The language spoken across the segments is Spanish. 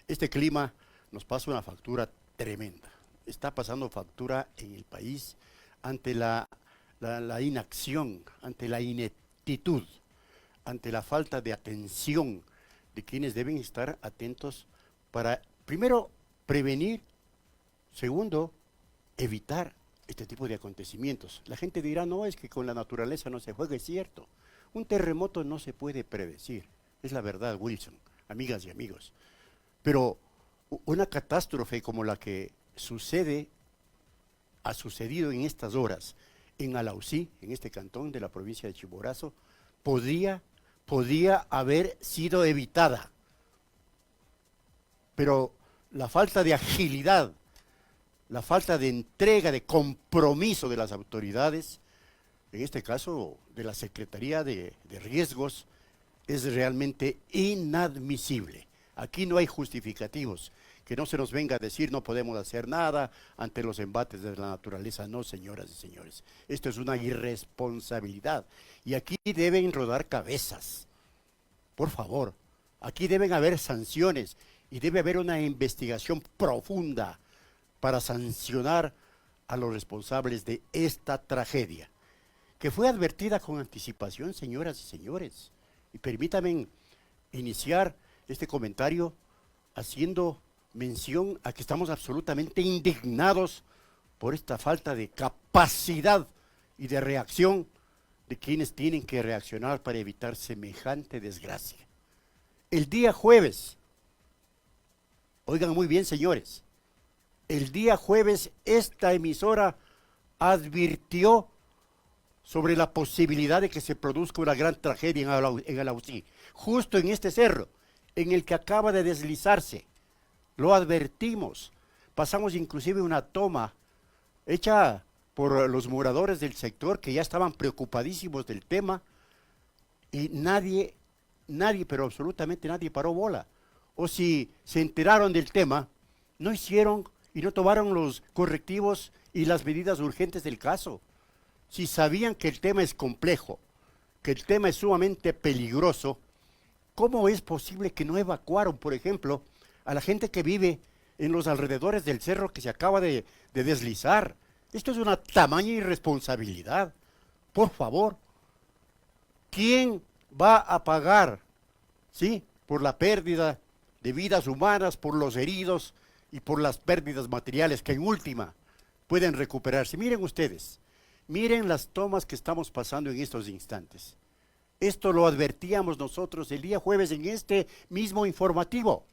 Este clima nos pasa una factura tremenda. Está pasando factura en el país ante la inacción, ante la ineptitud, ante la falta de atención de quienes deben estar atentos para, primero, prevenir, segundo, evitar este tipo de acontecimientos. La gente dirá, no, es que con la naturaleza no se juega, es cierto. Un terremoto no se puede predecir, es la verdad, Wilson, amigas y amigos. Pero una catástrofe como la que ha sucedido en estas horas en Alausí, en este cantón de la provincia de Chimborazo, podía, podía haber sido evitada. Pero la falta de agilidad, la falta de entrega, de compromiso de las autoridades, en este caso de la Secretaría de Riesgos, es realmente inadmisible. Aquí no hay justificativos, que no se nos venga a decir no podemos hacer nada ante los embates de la naturaleza. No, señoras y señores, esto es una irresponsabilidad y aquí deben rodar cabezas. Por favor, aquí deben haber sanciones y debe haber una investigación profunda para sancionar a los responsables de esta tragedia, que fue advertida con anticipación, señoras y señores. Y permítanme iniciar este comentario haciendo mención a que estamos absolutamente indignados por esta falta de capacidad y de reacción de quienes tienen que reaccionar para evitar semejante desgracia. El día jueves, oigan muy bien, señores, el día jueves esta emisora advirtió sobre la posibilidad de que se produzca una gran tragedia en Alausí, justo en este cerro, en el que acaba de deslizarse. Lo advertimos, pasamos inclusive una toma hecha por los moradores del sector que ya estaban preocupadísimos del tema y nadie, pero absolutamente nadie paró bola. O si se enteraron del tema, no hicieron y no tomaron los correctivos y las medidas urgentes del caso. Si sabían que el tema es complejo, que el tema es sumamente peligroso, ¿cómo es posible que no evacuaron, por ejemplo, a la gente que vive en los alrededores del cerro que se acaba de deslizar? Esto es una tamaña irresponsabilidad. Por favor, ¿quién va a pagar, sí, por la pérdida de vidas humanas, por los heridos y por las pérdidas materiales que en última pueden recuperarse? Miren ustedes, miren las tomas que estamos pasando en estos instantes. Esto lo advertíamos nosotros el día jueves en este mismo informativo.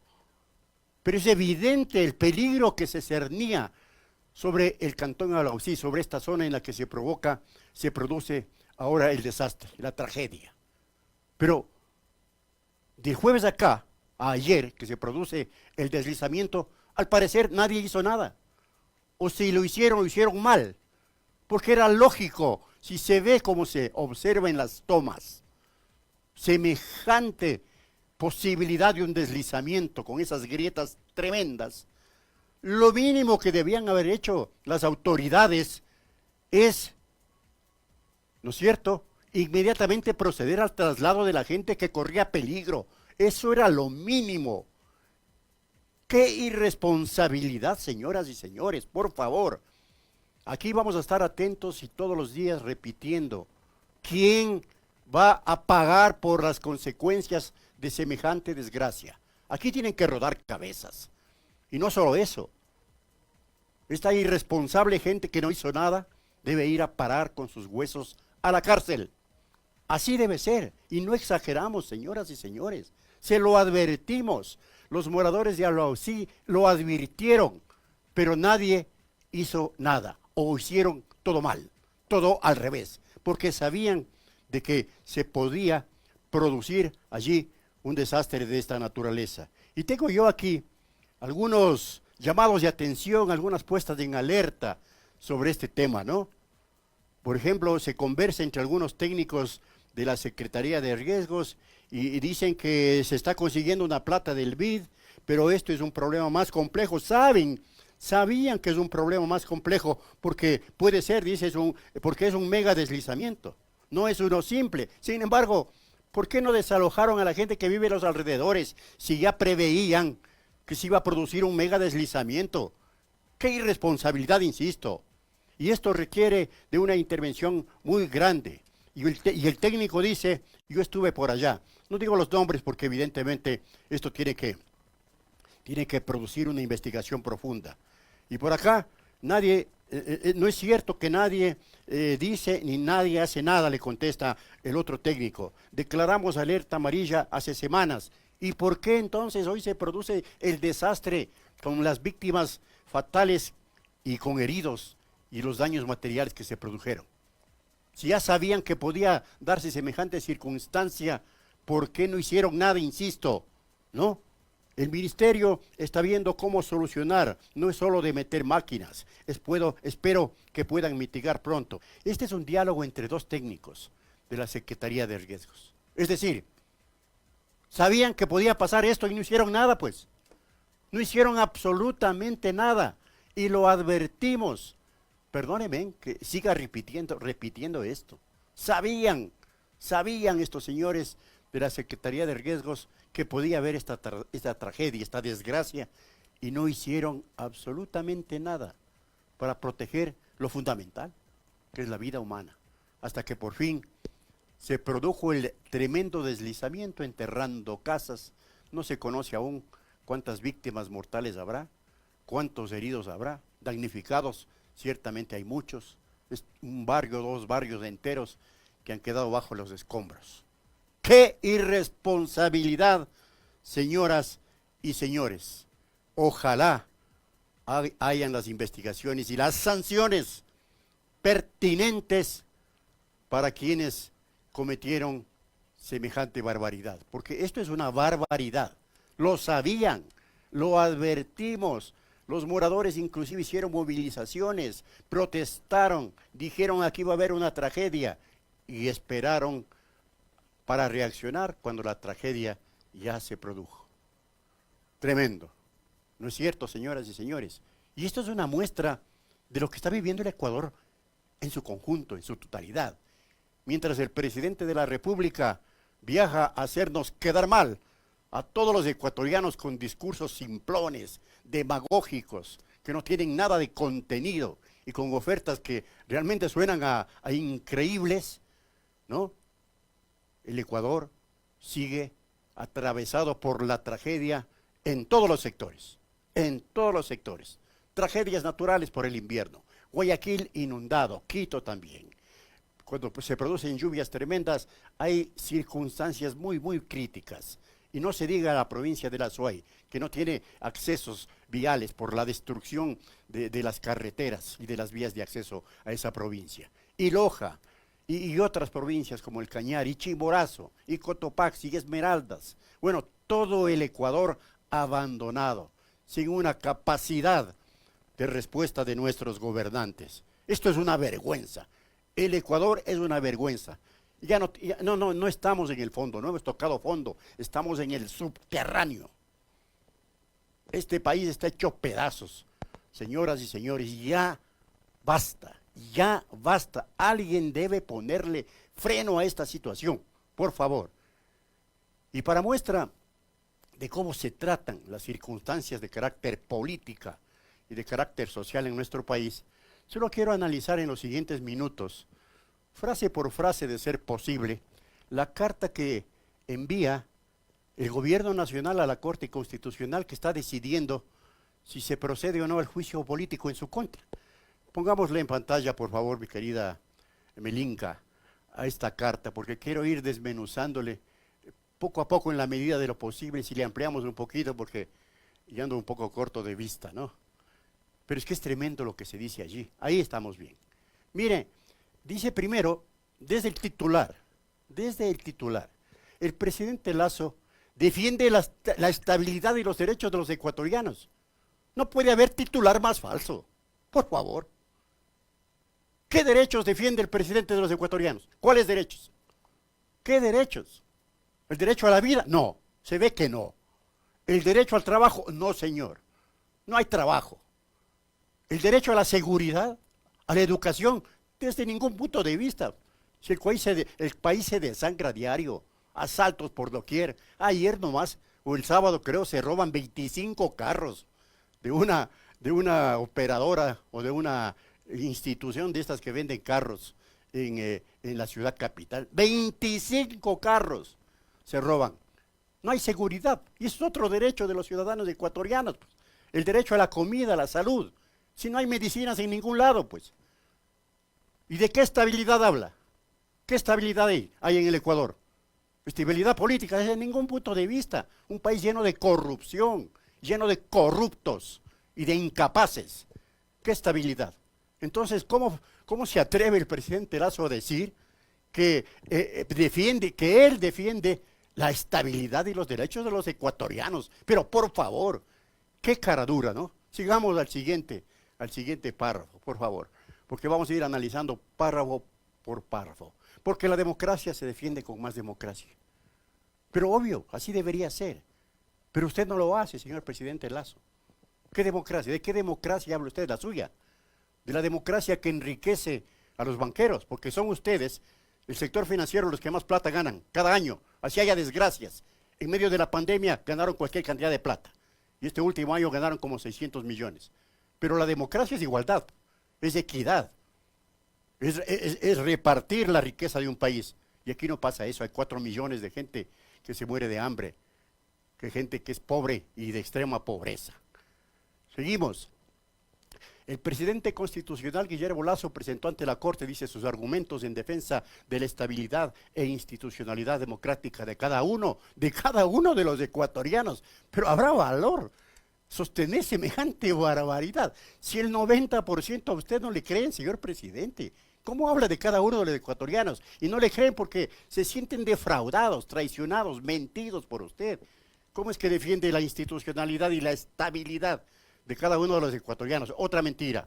Pero es evidente el peligro que se cernía sobre el cantón Alausí, sobre esta zona en la que se produce ahora el desastre, la tragedia. Pero del jueves acá, a ayer, que se produce el deslizamiento, al parecer nadie hizo nada. O si lo hicieron mal. Porque era lógico, si se ve como se observa en las tomas, semejante posibilidad de un deslizamiento con esas grietas tremendas, lo mínimo que debían haber hecho las autoridades es, ¿no es cierto?, inmediatamente proceder al traslado de la gente que corría peligro. Eso era lo mínimo. ¡Qué irresponsabilidad, señoras y señores! Por favor, aquí vamos a estar atentos y todos los días repitiendo, ¿quién va a pagar por las consecuencias de semejante desgracia? Aquí tienen que rodar cabezas. Y no solo eso, esta irresponsable gente que no hizo nada debe ir a parar con sus huesos a la cárcel. Así debe ser, y no exageramos, señoras y señores, se lo advertimos. Los moradores de Alausí lo advirtieron, pero nadie hizo nada, o hicieron todo mal, todo al revés, porque sabían de que se podía producir allí un desastre de esta naturaleza. Y tengo yo aquí algunos llamados de atención, algunas puestas en alerta sobre este tema, ¿no? Por ejemplo, se conversa entre algunos técnicos de la Secretaría de Riesgos y dicen que se está consiguiendo una plata del BID, pero esto es un problema más complejo. Sabían que es un problema más complejo porque puede ser, porque es un mega deslizamiento. No es uno simple. Sin embargo, ¿por qué no desalojaron a la gente que vive en los alrededores si ya preveían que se iba a producir un mega deslizamiento. ¡Qué irresponsabilidad, insisto! Y esto requiere de una intervención muy grande. Y el técnico dice, yo estuve por allá. No digo los nombres porque evidentemente esto tiene que producir una investigación profunda. Y por acá, nadie, no es cierto que nadie dice ni nadie hace nada, le contesta el otro técnico. Declaramos alerta amarilla hace semanas. ¿Y por qué entonces hoy se produce el desastre con las víctimas fatales y con heridos y los daños materiales que se produjeron? Si ya sabían que podía darse semejante circunstancia, ¿por qué no hicieron nada? Insisto, ¿no? El ministerio está viendo cómo solucionar, no es solo de meter máquinas, espero que puedan mitigar pronto. Este es un diálogo entre dos técnicos de la Secretaría de Riesgos. Es decir, sabían que podía pasar esto y no hicieron nada, pues. No hicieron absolutamente nada y lo advertimos. Perdónenme que siga repitiendo esto. Sabían estos señores de la Secretaría de Riesgos que podía haber esta tragedia, esta desgracia, y no hicieron absolutamente nada para proteger lo fundamental, que es la vida humana, hasta que por fin se produjo el tremendo deslizamiento enterrando casas. No se conoce aún cuántas víctimas mortales habrá, cuántos heridos habrá, damnificados, ciertamente hay muchos, es un barrio, dos barrios enteros que han quedado bajo los escombros. ¡Qué irresponsabilidad, señoras y señores! Ojalá hayan las investigaciones y las sanciones pertinentes para quienes cometieron semejante barbaridad, porque esto es una barbaridad. Lo sabían, lo advertimos. Los moradores inclusive hicieron movilizaciones, protestaron, dijeron aquí va a haber una tragedia y esperaron para reaccionar cuando la tragedia ya se produjo. Tremendo. ¿No es cierto, señoras y señores? Y esto es una muestra de lo que está viviendo el Ecuador en su conjunto, en su totalidad. Mientras el presidente de la República viaja a hacernos quedar mal a todos los ecuatorianos con discursos simplones, demagógicos, que no tienen nada de contenido y con ofertas que realmente suenan a increíbles, ¿no? El Ecuador sigue atravesado por la tragedia en todos los sectores, Tragedias naturales por el invierno, Guayaquil inundado, Quito también. Cuando se producen lluvias tremendas hay circunstancias muy críticas. Y no se diga la provincia de la Azuay, que no tiene accesos viales por la destrucción de las carreteras y de las vías de acceso a esa provincia. Y Loja, y otras provincias como el Cañar, y Chimborazo, y Cotopaxi, y Esmeraldas. Bueno, todo el Ecuador abandonado, sin una capacidad de respuesta de nuestros gobernantes. Esto es una vergüenza. El Ecuador es una vergüenza. No estamos en el fondo, no hemos tocado fondo, estamos en el subterráneo. Este país está hecho pedazos. Señoras y señores, ya basta. Alguien debe ponerle freno a esta situación, por favor. Y para muestra de cómo se tratan las circunstancias de carácter política y de carácter social en nuestro país, solo quiero analizar en los siguientes minutos, frase por frase de ser posible, la carta que envía el gobierno nacional a la Corte Constitucional que está decidiendo si se procede o no al juicio político en su contra. Pongámosle en pantalla, por favor, mi querida Melinka, a esta carta, porque quiero ir desmenuzándole poco a poco en la medida de lo posible, si le ampliamos un poquito, porque ya ando un poco corto de vista, ¿no? Pero es que es tremendo lo que se dice allí. Ahí estamos bien. Mire, dice primero, desde el titular, el presidente Lasso defiende la estabilidad y los derechos de los ecuatorianos. No puede haber titular más falso, por favor. ¿Qué derechos defiende el presidente de los ecuatorianos? ¿Cuáles derechos? ¿Qué derechos? ¿El derecho a la vida? No, se ve que no. ¿El derecho al trabajo? No, señor. No hay trabajo. ¿El derecho a la seguridad? ¿A la educación? Desde ningún punto de vista. Si el país se desangra a diario, asaltos por doquier. Ayer nomás o el sábado creo se roban 25 carros de una operadora o de una institución de estas que venden carros en la ciudad capital. 25 carros se roban. No hay seguridad. Y es otro derecho de los ciudadanos ecuatorianos, pues. El derecho a la comida, a la salud. Si no hay medicinas en ningún lado, pues. ¿Y de qué estabilidad habla? ¿Qué estabilidad hay en el Ecuador? Estabilidad política, desde ningún punto de vista. Un país lleno de corrupción, lleno de corruptos y de incapaces. ¿Qué estabilidad? Entonces, ¿cómo se atreve el presidente Lasso a decir que él defiende la estabilidad y los derechos de los ecuatorianos? Pero por favor, qué cara dura, ¿no? Sigamos al siguiente párrafo, por favor, porque vamos a ir analizando párrafo por párrafo. Porque la democracia se defiende con más democracia. Pero obvio, así debería ser. Pero usted no lo hace, señor presidente Lasso. ¿Qué democracia? ¿De qué democracia habla usted? La suya. De la democracia que enriquece a los banqueros, porque son ustedes, el sector financiero, los que más plata ganan cada año. Así haya desgracias. En medio de la pandemia ganaron cualquier cantidad de plata. Y este último año ganaron como 600 millones. Pero la democracia es igualdad, es equidad. Es repartir la riqueza de un país. Y aquí no pasa eso, hay 4 millones de gente que se muere de hambre, que gente que es pobre y de extrema pobreza. Seguimos. El presidente constitucional Guillermo Lasso presentó ante la Corte, dice, sus argumentos en defensa de la estabilidad e institucionalidad democrática de cada uno de los ecuatorianos. Pero habrá valor sostener semejante barbaridad. Si el 90% a usted no le creen, señor presidente, ¿cómo habla de cada uno de los ecuatorianos? Y no le creen porque se sienten defraudados, traicionados, mentidos por usted. ¿Cómo es que defiende la institucionalidad y la estabilidad de cada uno de los ecuatorianos? Otra mentira.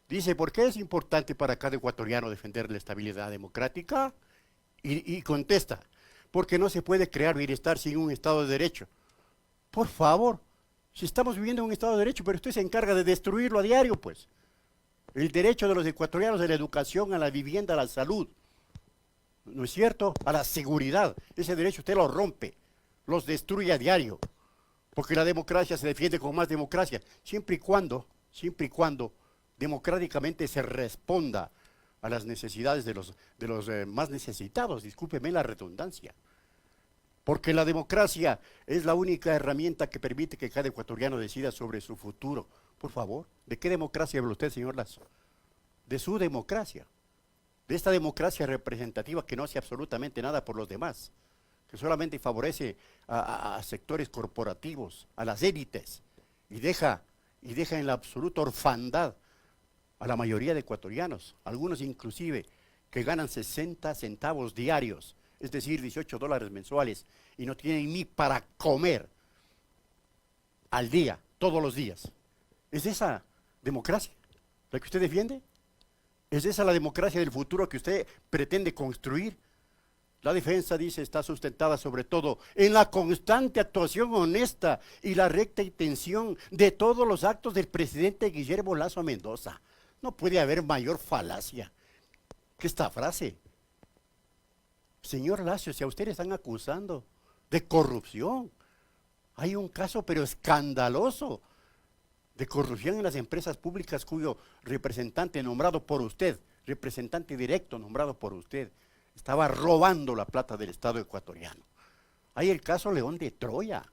Dice, ¿por qué es importante para cada ecuatoriano defender la estabilidad democrática? Y contesta, porque no se puede crear bienestar sin un Estado de Derecho. Por favor, si estamos viviendo en un Estado de Derecho, pero usted se encarga de destruirlo a diario, pues. El derecho de los ecuatorianos a la educación, a la vivienda, a la salud, ¿no es cierto? A la seguridad. Ese derecho usted lo rompe, los destruye a diario. Porque la democracia se defiende con más democracia, siempre y cuando democráticamente se responda a las necesidades de los más necesitados, discúlpeme la redundancia. Porque la democracia es la única herramienta que permite que cada ecuatoriano decida sobre su futuro. Por favor, ¿de qué democracia habla usted, señor Lasso? De su democracia, de esta democracia representativa que no hace absolutamente nada por los demás, que solamente favorece a sectores corporativos, a las élites, y deja en la absoluta orfandad a la mayoría de ecuatorianos, algunos inclusive que ganan 60 centavos diarios, es decir, $18 mensuales, y no tienen ni para comer al día, todos los días. ¿Es esa democracia la que usted defiende? ¿Es esa la democracia del futuro que usted pretende construir? La defensa, dice, está sustentada sobre todo en la constante actuación honesta y la recta intención de todos los actos del presidente Guillermo Lasso Mendoza. No puede haber mayor falacia que esta frase. Señor Lasso, si a usted le están acusando de corrupción, hay un caso pero escandaloso de corrupción en las empresas públicas cuyo representante nombrado por usted, representante directo nombrado por usted, estaba robando la plata del Estado ecuatoriano. Hay el caso León de Troya,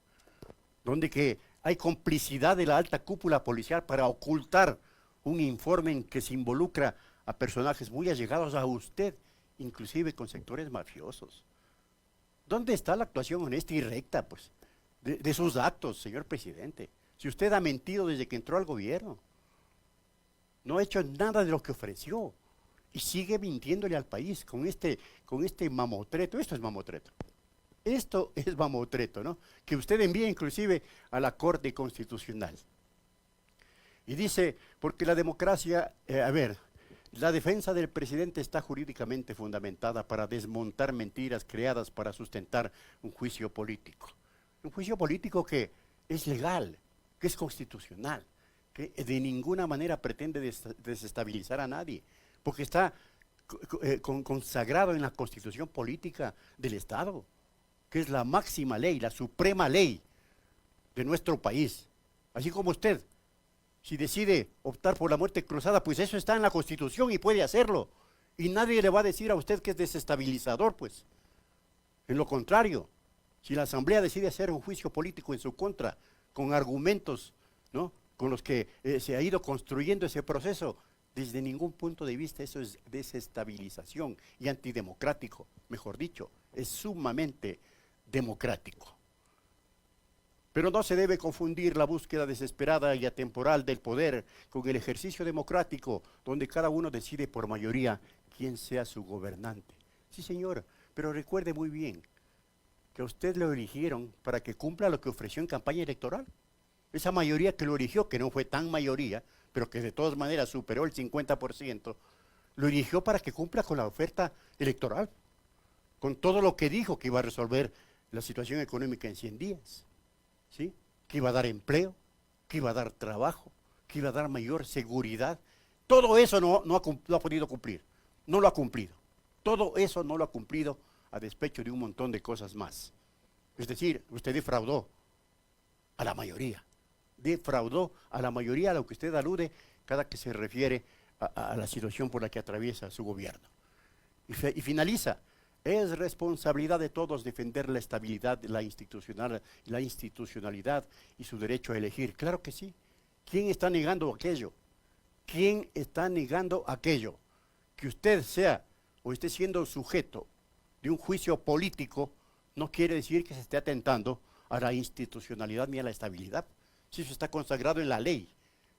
donde que hay complicidad de la alta cúpula policial para ocultar un informe en que se involucra a personajes muy allegados a usted, inclusive con sectores mafiosos. ¿Dónde está la actuación honesta y recta, pues, de sus actos, señor presidente? Si usted ha mentido desde que entró al gobierno, no ha hecho nada de lo que ofreció y sigue mintiéndole al país con este mamotreto. Esto es mamotreto. Esto es mamotreto, ¿no? Que usted envía inclusive a la Corte Constitucional. Y dice, porque la democracia, la defensa del presidente está jurídicamente fundamentada para desmontar mentiras creadas para sustentar un juicio político. Un juicio político que es legal, que es constitucional, que de ninguna manera pretende desestabilizar a nadie, porque está consagrado en la Constitución política del Estado, que es la máxima ley, la suprema ley de nuestro país. Así como usted, si decide optar por la muerte cruzada, pues eso está en la Constitución y puede hacerlo. Y nadie le va a decir a usted que es desestabilizador, pues. En lo contrario, si la Asamblea decide hacer un juicio político en su contra, con argumentos, ¿no?, con los que se ha ido construyendo ese proceso, desde ningún punto de vista eso es desestabilización y antidemocrático, mejor dicho, es sumamente democrático. Pero no se debe confundir la búsqueda desesperada y atemporal del poder con el ejercicio democrático, donde cada uno decide por mayoría quién sea su gobernante. Sí, señor, pero recuerde muy bien que a usted lo eligieron para que cumpla lo que ofreció en campaña electoral. Esa mayoría que lo eligió, que no fue tan mayoría, pero que de todas maneras superó el 50%, lo eligió para que cumpla con la oferta electoral, con todo lo que dijo que iba a resolver la situación económica en 100 días. ¿Sí? Que iba a dar empleo, que iba a dar trabajo, que iba a dar mayor seguridad. Todo eso no ha podido cumplir, no lo ha cumplido. Todo eso no lo ha cumplido a despecho de un montón de cosas más. Es decir, usted defraudó a la mayoría, a lo que usted alude cada que se refiere a la situación por la que atraviesa su gobierno. Y finaliza. Es responsabilidad de todos defender la estabilidad, la institucionalidad y su derecho a elegir. Claro que sí. ¿Quién está negando aquello? ¿Quién está negando aquello? Que usted sea o esté siendo sujeto de un juicio político no quiere decir que se esté atentando a la institucionalidad ni a la estabilidad. Si eso está consagrado en la ley.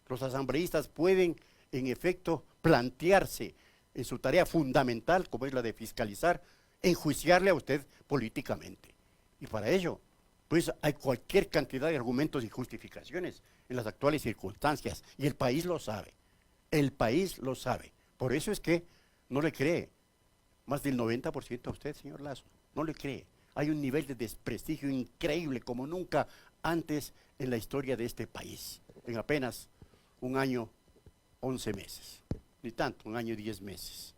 Los asambleístas pueden, en efecto, plantearse en su tarea fundamental, como es la de fiscalizar, enjuiciarle a usted políticamente. Y para ello, pues hay cualquier cantidad de argumentos y justificaciones en las actuales circunstancias. Y el país lo sabe. El país lo sabe. Por eso es que no le cree más del 90% a usted, señor Lazo. No le cree. Hay un nivel de desprestigio increíble como nunca antes en la historia de este país. En apenas un año, 11 meses. Ni tanto, un año, 10 meses.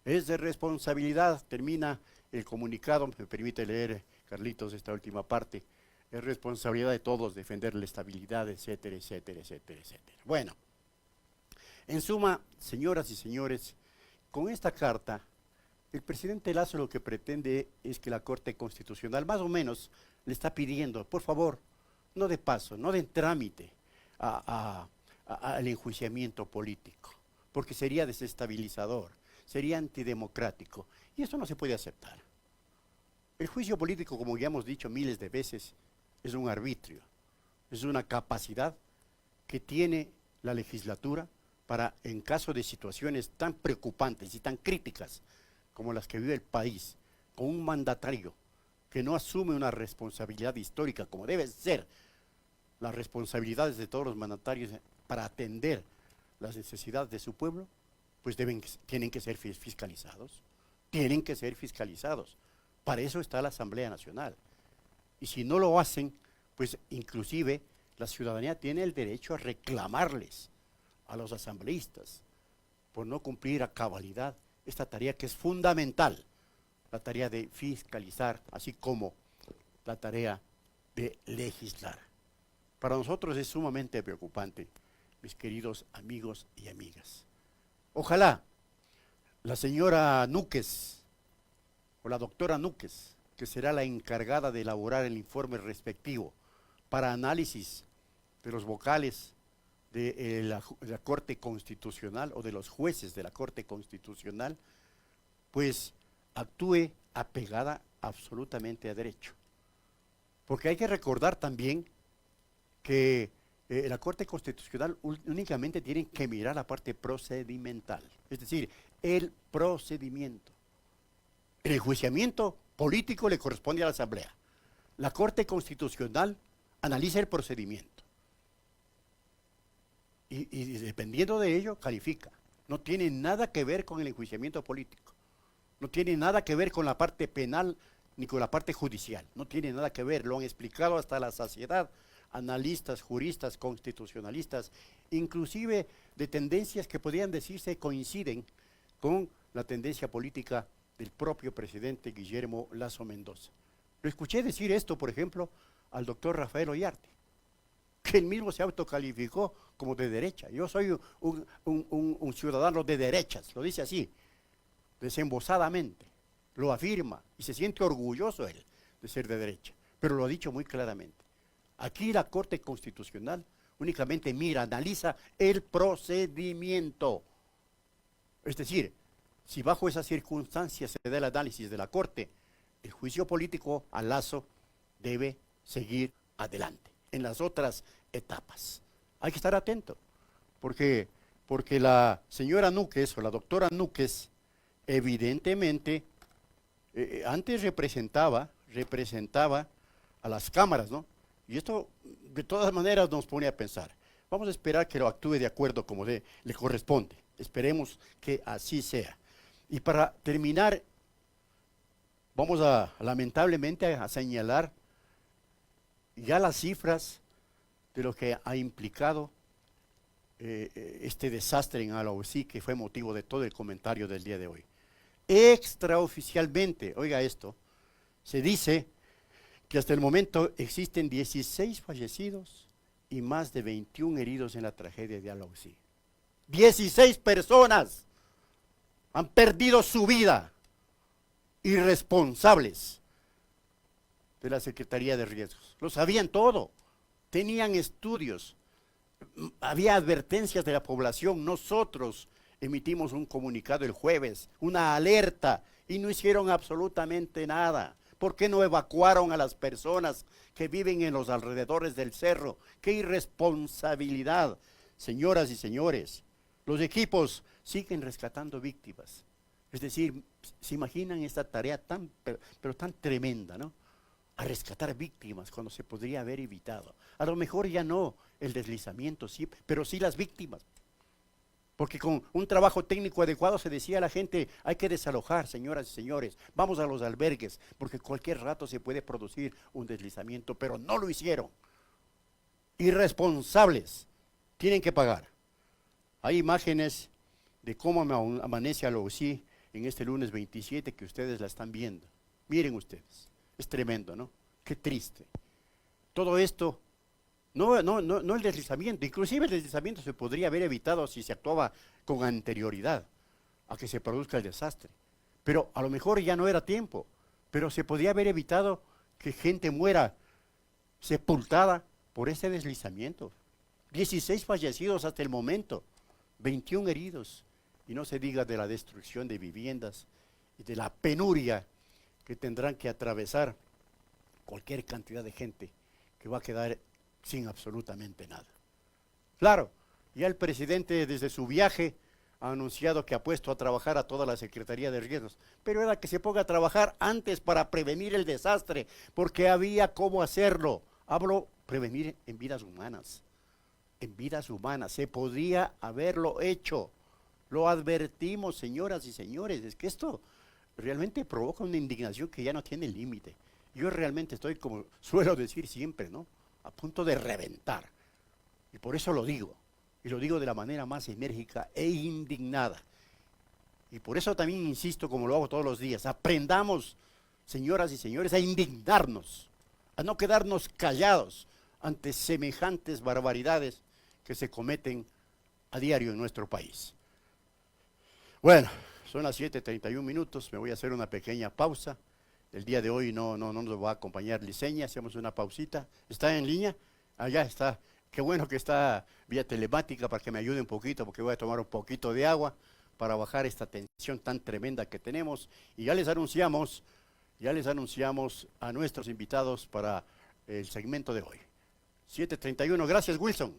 Es de responsabilidad, termina el comunicado, me permite leer, Carlitos, esta última parte, es responsabilidad de todos defender la estabilidad, etcétera, etcétera, etcétera, etcétera. Bueno, en suma, señoras y señores, con esta carta, el presidente Lazo lo que pretende es que la Corte Constitucional, más o menos, le está pidiendo, por favor, no de paso, no de trámite al enjuiciamiento político, porque sería desestabilizador, sería antidemocrático, y esto no se puede aceptar. El juicio político, como ya hemos dicho miles de veces, es un arbitrio, es una capacidad que tiene la legislatura para, en caso de situaciones tan preocupantes y tan críticas como las que vive el país, con un mandatario que no asume una responsabilidad histórica como debe ser las responsabilidades de todos los mandatarios para atender las necesidades de su pueblo, pues tienen que ser fiscalizados, tienen que ser fiscalizados. Para eso está la Asamblea Nacional. Y si no lo hacen, pues inclusive la ciudadanía tiene el derecho a reclamarles a los asambleístas por no cumplir a cabalidad esta tarea que es fundamental, la tarea de fiscalizar, así como la tarea de legislar. Para nosotros es sumamente preocupante, mis queridos amigos y amigas. Ojalá la señora Núquez o la doctora Núquez, que será la encargada de elaborar el informe respectivo para análisis de los vocales de la Corte Constitucional o de los jueces de la Corte Constitucional, pues actúe apegada absolutamente a derecho. Porque hay que recordar también que la Corte Constitucional únicamente tiene que mirar la parte procedimental, es decir, el procedimiento. El enjuiciamiento político le corresponde a la Asamblea. La Corte Constitucional analiza el procedimiento y dependiendo de ello califica. No tiene nada que ver con el enjuiciamiento político, no tiene nada que ver con la parte penal ni con la parte judicial, no tiene nada que ver, lo han explicado hasta la saciedad analistas, juristas, constitucionalistas, inclusive de tendencias que podrían decirse coinciden con la tendencia política del propio presidente Guillermo Lasso Mendoza. Lo escuché decir esto, por ejemplo, al doctor Rafael Ollarte, que él mismo se autocalificó como de derecha. Yo soy un ciudadano de derechas, lo dice así, desembosadamente, lo afirma y se siente orgulloso él de ser de derecha, pero lo ha dicho muy claramente. Aquí la Corte Constitucional únicamente mira, analiza el procedimiento. Es decir, si bajo esas circunstancias se da el análisis de la Corte, el juicio político a Lazo debe seguir adelante en las otras etapas. Hay que estar atento, porque la señora Núquez o la doctora Núquez evidentemente antes representaba a las cámaras, ¿no? Y esto de todas maneras nos pone a pensar. Vamos a esperar que lo actúe de acuerdo como le corresponde. Esperemos que así sea. Y para terminar, vamos lamentablemente a señalar ya las cifras de lo que ha implicado este desastre en Alauzí, que fue motivo de todo el comentario del día de hoy. Extraoficialmente, oiga esto, se dice que hasta el momento existen 16 fallecidos y más de 21 heridos en la tragedia de Alauzí. 16 personas han perdido su vida, irresponsables de la Secretaría de Riesgos. Lo sabían todo, tenían estudios, había advertencias de la población. Nosotros emitimos un comunicado el jueves, una alerta, y no hicieron absolutamente nada. ¿Por qué no evacuaron a las personas que viven en los alrededores del cerro? ¡Qué irresponsabilidad! Señoras y señores, los equipos siguen rescatando víctimas. Es decir, ¿se imaginan esta tarea tan, pero tan tremenda, ¿no? A rescatar víctimas cuando se podría haber evitado. A lo mejor ya no el deslizamiento, sí, pero sí las víctimas. Porque con un trabajo técnico adecuado se decía a la gente, hay que desalojar, señoras y señores, vamos a los albergues, porque cualquier rato se puede producir un deslizamiento, pero no lo hicieron. Irresponsables, tienen que pagar. Hay imágenes de cómo amanece Alauzí en este lunes 27 que ustedes la están viendo. Miren ustedes, es tremendo, ¿no? Qué triste. Todo esto, no el deslizamiento, inclusive el deslizamiento se podría haber evitado si se actuaba con anterioridad a que se produzca el desastre. Pero a lo mejor ya no era tiempo, pero se podría haber evitado que gente muera sepultada por este deslizamiento. 16 fallecidos hasta el momento, 21 heridos, y no se diga de la destrucción de viviendas y de la penuria que tendrán que atravesar cualquier cantidad de gente que va a quedar sin absolutamente nada. Claro, ya el presidente desde su viaje ha anunciado que ha puesto a trabajar a toda la Secretaría de Riesgos, pero era que se ponga a trabajar antes para prevenir el desastre, porque había cómo hacerlo. Hablo prevenir en vidas humanas, se podría haberlo hecho. Lo advertimos, señoras y señores, es que esto realmente provoca una indignación que ya no tiene límite. Yo realmente estoy, como suelo decir siempre, ¿no?, a punto de reventar. Y por eso lo digo, y lo digo de la manera más enérgica e indignada. Y por eso también insisto, como lo hago todos los días, aprendamos, señoras y señores, a indignarnos, a no quedarnos callados ante semejantes barbaridades que se cometen a diario en nuestro país. Bueno, son las 7:31, me voy a hacer una pequeña pausa. El día de hoy no nos va a acompañar Liceña, hacemos una pausita. ¿Está en línea? Allá está. Qué bueno que está vía telemática para que me ayude un poquito, porque voy a tomar un poquito de agua para bajar esta tensión tan tremenda que tenemos. Y ya les anunciamos a nuestros invitados para el segmento de hoy. 7:31, gracias Wilson.